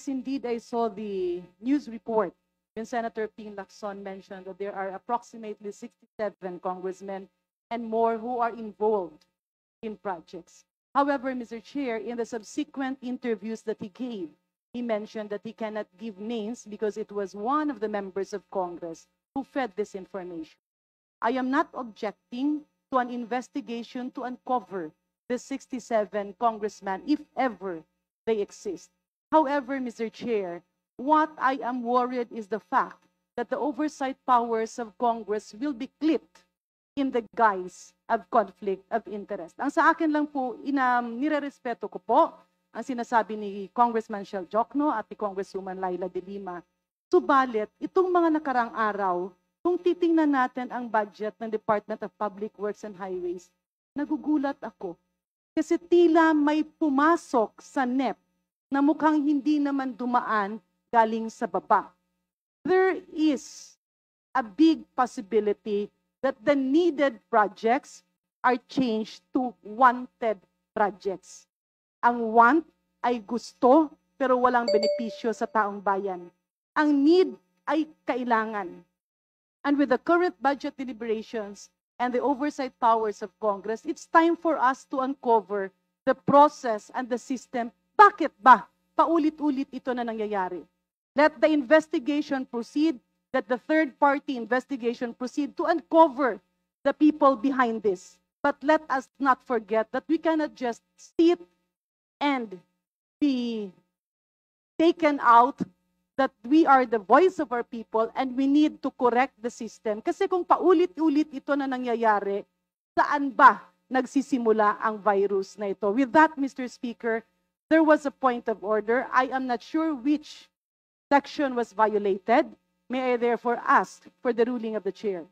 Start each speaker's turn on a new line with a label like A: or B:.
A: indeed, I saw the news report when Senator Ping Lacson mentioned that there are approximately 67 congressmen and more who are involved in projects. However, Mr. Chair, in the subsequent interviews that he gave, he mentioned that he cannot give names because it was one of the members of Congress who fed this information. I am not objecting to an investigation to uncover the 67 congressmen, if ever they exist. However, Mr. Chair, what I am worried is the fact that the oversight powers of Congress will be clipped in the guise of conflict of interest. Ang sa akin lang po, nirerespeto ko po ang sinasabi ni Congressman Shel Jokno at ni Congresswoman Laila De Lima. Subalit, itong mga nakarang araw, kung titingnan natin ang budget ng Department of Public Works and Highways, nagugulat ako. Kasi tila may pumasok sa NEP na mukhang hindi naman dumaan galing sa baba. There is a big possibility that the needed projects are changed to wanted projects. Ang want ay gusto pero walang benepisyo sa taong bayan. Ang need ay kailangan. And with the current budget deliberations and the oversight powers of Congress, it's time for us to uncover the process and the system. Bakit ba paulit-ulit ito na nangyayari? Let the investigation proceed, let the third-party investigation proceed to uncover the people behind this. But let us not forget that we cannot just sit and be taken out that we are the voice of our people and we need to correct the system. Kasi kung paulit-ulit ito na nangyayari, saan ba nagsisimula ang virus na ito? With that, Mr. Speaker, there was a point of order. I am not sure which section was violated. May I therefore ask for the ruling of the chair?